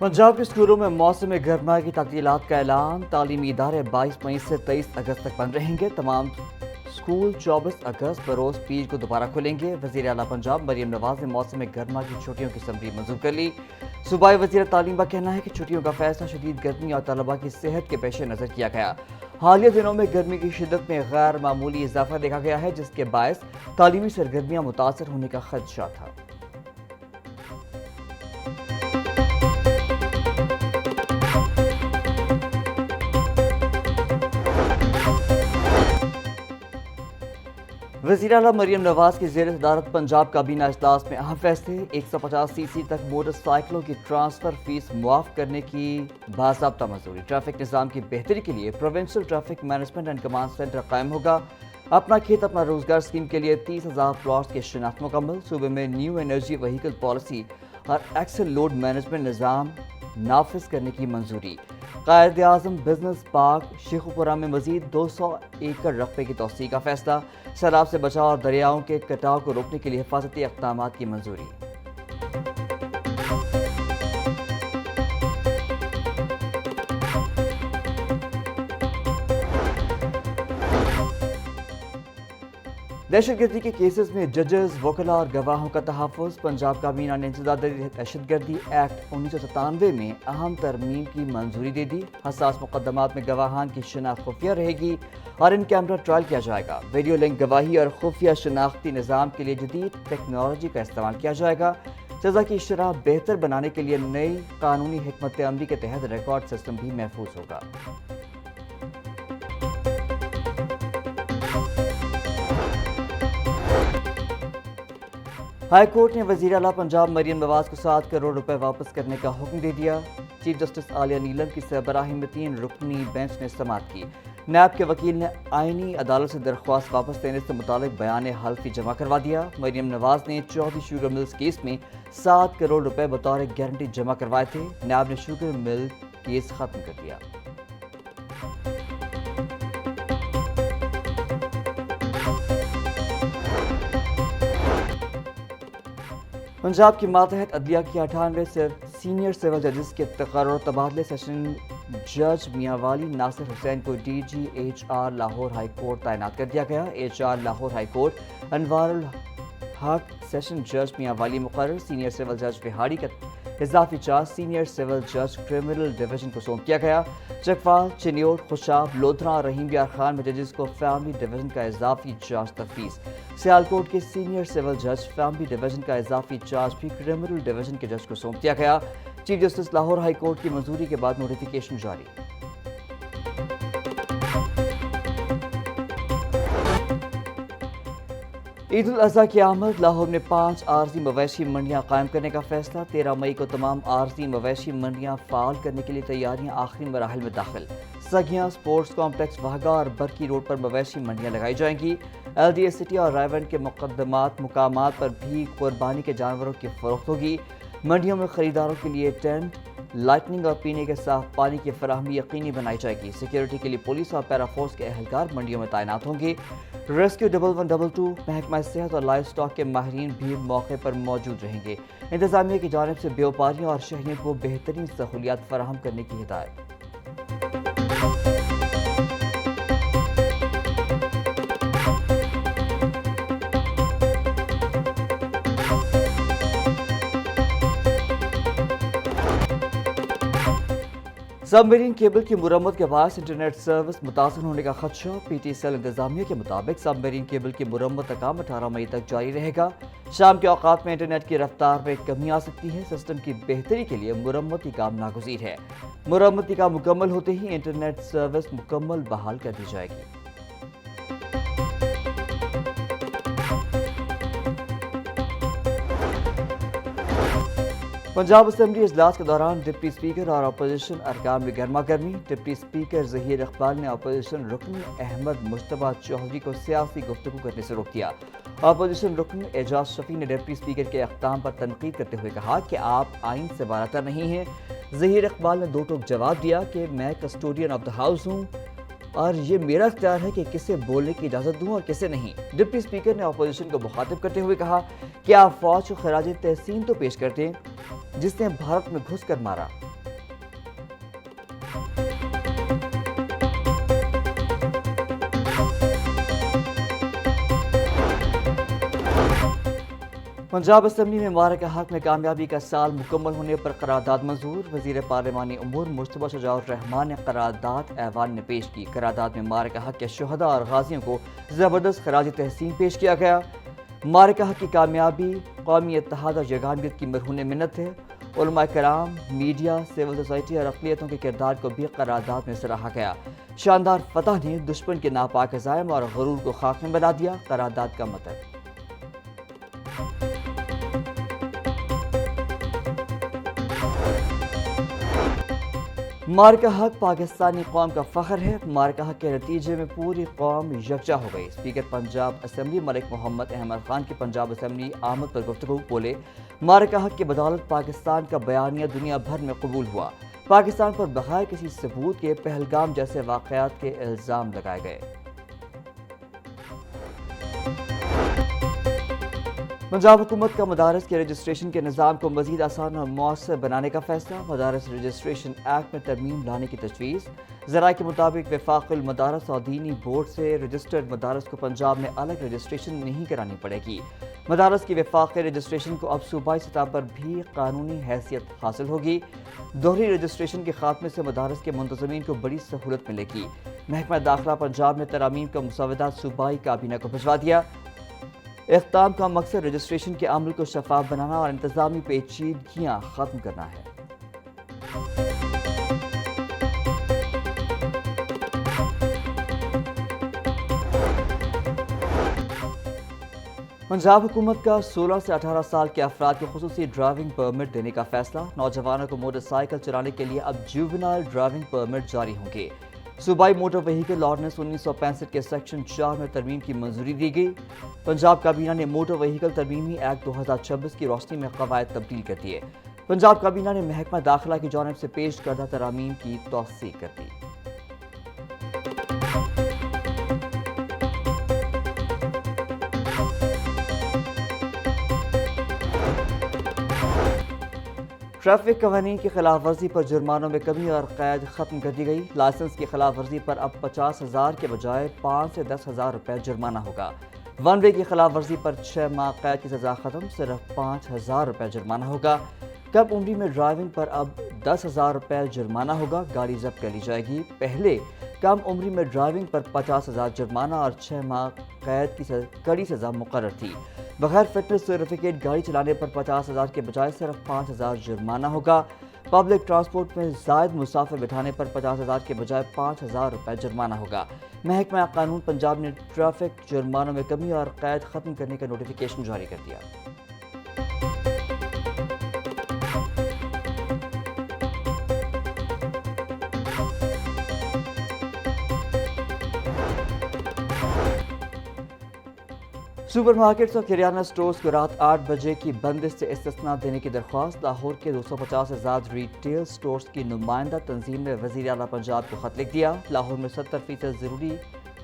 पंजाब के स्कूलों में मौसम गर्मा की तातीलात का ऐलान। तालीमी इदारे 22 मई से 23 अगस्त तक बंद रहेंगे। तमाम स्कूल 24 अगस्त बरोज पीर को दोबारा खुलेंगे। वज़ीर आला पंजाब मरियम नवाज ने मौसम गर्मा की छुट्टियों की समरी मंजूर कर ली। सूबाई वज़ीर तालीम का कहना है कि छुट्टियों का फैसला शदीद गर्मी और तलबा की सेहत के पेश नज़र किया गया। हालिया दिनों में गर्मी की शिद्दत में गैर मामूली इजाफा देखा गया है, जिसके बायस तालीमी सरगर्मियाँ मुतासर होने का खदशा था। वज़ीर आला मरियम नवाज की ज़ेर सदारत पंजाब काबीना इजलास में अहम फैसले। 150cc तक मोटरसाइकिलों की ट्रांसफर फीस मुआफ करने की बाज़ाब्ता मंजूरी। ट्रैफिक निज़ाम की बेहतरी के लिए provincial traffic management and command centre कायम होगा। अपना खेत अपना रोजगार स्कीम के लिए 30,000 प्लॉट्स की शिनाख्त मुकम्मल। सूबे में न्यू एनर्जी व्हीकल पॉलिसी और एक्सल लोड मैनेजमेंट निज़ाम नाफिज करने की मंजूरी। कायद आज़म बिजनेस पार्क शेखुपुरा में मजीद 200 एकड़ रकबे की तोसी का फैसला। सैलाब से बचाव और दरियाओं के कटाव को रोकने के लिए हिफाजती इक़दाम की मंजूरी। दहशतगर्दी के केसेस में जजेस, वकला और गवाहों का तहफ़्फ़ुज़। पंजाब काबीना ने इंसदादी दहशतगर्दी एक्ट 1997 में अहम तरमीम की मंजूरी दे दी। हसास मुकदमात में गवाहान की शनाख्त खुफिया रहेगी और इन कैमरा ट्रायल किया जाएगा। वीडियो लिंक गवाही और खुफिया शनाख्ती निज़ाम के लिए जदीद टेक्नोलॉजी का इस्तेमाल किया जाएगा। सज़ा की शरह बेहतर बनाने के लिए नई कानूनी हिकमत अमली के तहत रिकॉर्ड सिस्टम भी महफूज होगा। हाई कोर्ट ने वज़ीर आला पंजाब मरियम नवाज को 7 करोड़ रुपए वापस करने का हुक्म दे दिया। चीफ जस्टिस आलिया नीलम की सरबराही में 3 रुकनी बेंच ने समाअत की। नैब के वकील ने आईनी अदालत से दरख्वास्त वापस लेने से मुतालिक बयान हल्फी जमा करवा दिया। मरियम नवाज ने चौधरी शुगर मिल्स केस में 7 करोड़ रुपए बतौर गारंटी जमा करवाए थे। नैब ने शुगर मिल केस खत्म कर दिया। पंजाब की मातहत अदलिया की 98 सीनियर सिविल जजेस के तकर्रुर तबादले। सेशन जज मियांवाली नासिर हुसैन को DGHR लाहौर हाई कोर्ट तैनात कर दिया गया। HR Lahore high court Anwarul हक सेशन जज मियांवाली मुकर्रर। सीनियर सिविल जज विहाड़ी का इजाफी चार्ज सीनियर सिविल जज क्रिमिनल डिवीजन को सौंप दिया गया। चकवाल, चिन्योट, खुशाब, लोधरा और रहीम बियार खान में जजेस को फैमिली डिवीजन का इजाफी चार्ज तफवीज़। सियालकोट के सीनियर सिविल जज फैमिली डिवीजन का इजाफी चार्ज भी क्रिमिनल डिवीजन के जज को सौंप दिया गया। Chief justice Lahore high court की मंजूरी के बाद नोटिफिकेशन जारी। ईद उल अज़हा की आमद। लाहौर में 5 आरजी मवेशी मंडियां कायम करने का फैसला। 13 मई को तमाम आरजी मवेशी मंडियां फाल करने के लिए तैयारियां आखिरी मराहल में दाखिल। सगियां, स्पोर्ट्स कॉम्प्लेक्स, वाहगा और बरकी रोड पर मवेशी मंडियां लगाई जाएंगी। LDA सिटी और रायवंड के मुकामात पर भी कुर्बानी के जानवरों की फरोख्त होगी। मंडियों में खरीदारों के लिए टेंट, लाइटनिंग और पीने के साफ पानी की फराहमी यकीनी बनाई जाएगी। सिक्योरिटी के लिए पुलिस और पैराफोर्स के अहलकार मंडियों में तैनात होंगे। रेस्क्यू 1122, महकमा सेहत और लाइफ स्टॉक के माहिरीन भी मौके पर मौजूद रहेंगे। इंतजामिया की जानिब से व्यापारियों और शहरियों को बेहतरीन सहूलियात फराहम करने की हिदायत। सबमरीन केबल की मुरम्मत के बाद इंटरनेट सर्विस मुतासर होने का खदशा। PTCL इंतजामिया के मुताबिक सबमरीन केबल की मुरम्मत का काम 18 मई तक जारी रहेगा। शाम के औकात में इंटरनेट की रफ्तार में कमी आ सकती है। सिस्टम की बेहतरी के लिए मुरम्मती काम नागुज़ीर है। मुरम्मती काम मुकम्मल होते ही इंटरनेट सर्विस मुकम्मल बहाल कर दी जाएगी। पंजाब असेंबली इजलास के दौरान डिप्टी स्पीकर और अपोजिशन अरकान में गर्मा गर्मी। डिप्टी स्पीकर ज़हीर इकबाल ने अपोजिशन रुकन अहमद मुश्तबा चौधरी को सियासी गुफ्तगू करने से रोक दिया। अपोजिशन रुकन एजाज शफी ने डिप्टी स्पीकर के इक़दाम पर तनकीद करते हुए कहा कि आप आइन से बारातर नहीं हैं। ज़हीर इकबाल ने दो टोक जवाब दिया कि मैं कस्टोडियन ऑफ द हाउस हूँ और ये मेरा इख्तियार है कि किसे बोलने की इजाज़त दूँ और किसे नहीं। डिप्टी स्पीकर ने अपोजिशन को मुखातिब करते हुए कहा कि आप फौज को खराज तहसीन तो पेश करते हैं जिसने भारत में घुस कर मारा। पंजाब असम्बली में मारक हक में कामयाबी का साल मुकम्मल होने पर करारदाद मंजूर। वजीर पार्लिमानी उमूर मुश्तबा शुजाउर रहमान ने करारदाद ऐवान ने पेश की। करारदाद में मारक हक के शुहदा और गाजियों को ज़बरदस्त खराज तहसीन पेश किया गया। मारक हक की कामयाबी कौमी इत्तेहाद और यगानियत की मरहून मिन्नत है। उलमा कराम, मीडिया, सिविल सोसाइटी और अक़लियतों के किरदार को भी करारदाद में सराहा गया। शानदार फतह ने दुश्मन के नापाक अज़ाइम और गुरूर को खाक में बना दिया। करारदाद का मतलब मारका हक पाकिस्तानी कौम का फ़ख्र है। मारका हक के नतीजे में पूरी कौम यकजा हो गई। स्पीकर पंजाब असम्बली मलिक मोहम्मद अहमद खान की पंजाब असम्बली आमद पर गुफ्तगू बोले, मारका हक की बदौलत पाकिस्तान का बयानिया दुनिया भर में कबूल हुआ। पाकिस्तान पर बगैर किसी सबूत के पहलगाम जैसे वाक़यात के इल्ज़ाम लगाए गए। पंजाब हुकूमत का मदारस के रजिस्ट्रेशन के निज़ाम को मज़ीद आसान और मौसर बनाने का फैसला। मदारस रजिस्ट्रेशन एक्ट में तरमीम लाने की तजवीज़। ज़राए के मुताबिक वफाक़ुल मदारस और दीनी बोर्ड से रजिस्टर्ड मदारस को पंजाब में अलग रजिस्ट्रेशन नहीं करानी पड़ेगी। मदारस की वफाक़ी रजिस्ट्रेशन को अब सूबाई सतह पर भी कानूनी हैसियत हासिल होगी। दोहरी रजिस्ट्रेशन के खात्मे से मदारस के मुंतज़मीन को बड़ी सहूलत मिलेगी। महकमा दाखिला पंजाब ने तरामीम का मुसवदा सूबाई काबीना को भिजवा दिया। इख्ताम का मकसद रजिस्ट्रेशन के अमल को शफाफ बनाना और इंतजामी पेचीदगियां खत्म करना है। पंजाब हुकूमत का 16 से 18 साल के अफराद को खुसूसी ड्राइविंग परमिट देने का फैसला। नौजवानों को मोटरसाइकिल चलाने के लिए अब जुवेनाइल ड्राइविंग परमिट जारी होंगे। सूबाई मोटर व्हीकल ऑर्डिनेंस 1965 के सेक्शन 4 में तरमीम की मंजूरी दी गई। पंजाब काबीना ने मोटर व्हीकल तरमीमी एक्ट 2026 की रोशनी में कवायद तब्दील कर दिए। पंजाब काबीना ने महकमा दाखिला की जानिब से पेश करदा तरामीम की तौसीक कर दी। ट्रैफिक कवानीन की खिलाफ वर्जी पर जुर्मानों में कमी और कैद खत्म कर दी गई। लाइसेंस की खिलाफ वर्जी पर अब 50,000 के बजाय 5 से 10,000 रुपये जुर्माना होगा। वन वे की खिलाफ वर्जी पर 6 माह कैद की सजा खत्म, सिर्फ 5,000 रुपये जुर्माना होगा। कम उम्री में ड्राइविंग पर अब 10,000 रुपये जुर्माना होगा। गाड़ी जब्त कर ली जाएगी। पहले कम उम्री में ड्राइविंग पर 50,000 जुर्माना और 6 माह कैद की कड़ी सजा मुकर्रर थी। बगैर फिटनेस सर्टिफिकेट गाड़ी चलाने पर 50,000 के बजाय सिर्फ 5,000 जुर्माना होगा। पब्लिक ट्रांसपोर्ट में जायद मुसाफिर बिठाने पर 50,000 के बजाय 5,000 रुपये जुर्माना होगा। महकमा कानून पंजाब ने ट्रैफिक जुर्मानों में कमी और कैद खत्म करने का नोटिफिकेशन जारी कर दिया। सुपरमार्केट्स और किराना स्टोर्स को रात 8 बजे की बंदिश से इस्तिस्ना देने की दरख्वास्त। लाहौर के 250 से ज़्यादा रिटेल स्टोर्स की नुमाइंदा तंजीम ने वज़ीर आला पंजाब को ख़त लिख दिया। लाहौर में 70% ज़रूरी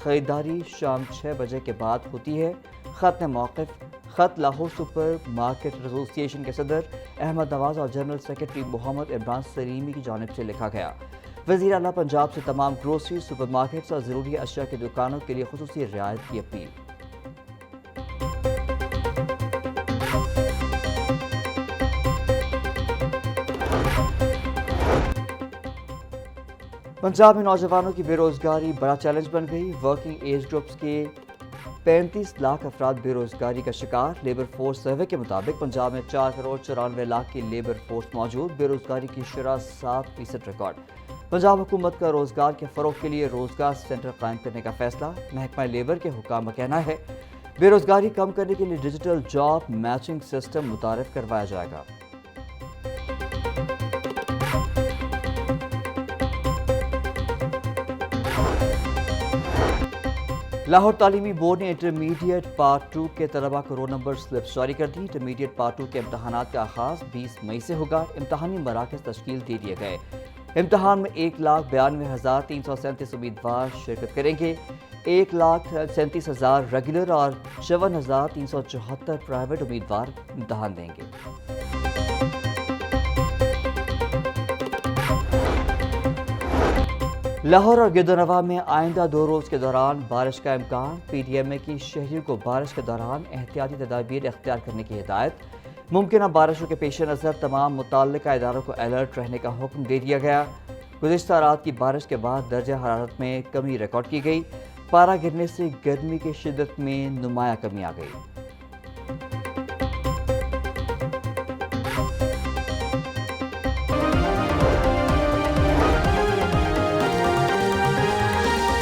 ख़रीदारी शाम 6 बजे के बाद होती है। ख़त ने मौक़िफ़ ख़त लाहौर सुपर मार्केट एसोसिएशन के सदर अहमद नवाज और जनरल सेक्रेटरी मोहम्मद इमरान सलीमी की जानिब से लिखा गया। वज़ीर आला पंजाब से तमाम ग्रोसरी, सुपरमार्केट्स और ज़रूरी अशिया की दुकानों के लिए खुसूसी रियायत की अपील। पंजाब में नौजवानों की बेरोजगारी बड़ा चैलेंज बन गई। वर्किंग एज ग्रुप्स के 35 लाख अफराद बेरोजगारी का शिकार। लेबर फोर्स सर्वे के मुताबिक पंजाब में 4 करोड़ 94 लाख की लेबर फोर्स मौजूद। बेरोजगारी की शरह 7% रिकॉर्ड। पंजाब हुकूमत का रोजगार के फरोग के लिए रोजगार सेंटर कायम करने का फैसला। महकमा लेबर के हुकाम का कहना है बेरोजगारी कम करने के लिए डिजिटल जॉब मैचिंग सिस्टम मुतारिफ करवाया जाएगा। लाहौर तालीमी बोर्ड ने इंटरमीडिएट पार्ट 2 के तलबा को रोल नंबर स्लिप्स जारी कर दी। इंटरमीडिएट पार्ट 2 के इम्तहानात का आगाज़ 20 मई से होगा। इम्तहानी मराकज़ तश्कील दे दिए गए। इम्तहान में 1,92,337 उम्मीदवार शिरकत करेंगे। 1,37,000 रेगुलर और 54,374 प्राइवेट उम्मीदवार इम्तहान देंगे। لاہور اور گردنواں میں آئندہ 2 روز کے دوران بارش کا امکان، پی ڈی ایم اے کی شہریوں کو بارش کے دوران احتیاطی تدابیر اختیار کرنے کی ہدایت۔ ممکنہ بارشوں کے پیش نظر تمام متعلقہ اداروں کو الرٹ رہنے کا حکم دے دیا گیا۔ گزشتہ رات کی بارش کے بعد درجہ حرارت میں کمی ریکارڈ کی گئی، پارہ گرنے سے گرمی کی شدت میں نمایاں کمی آ گئی۔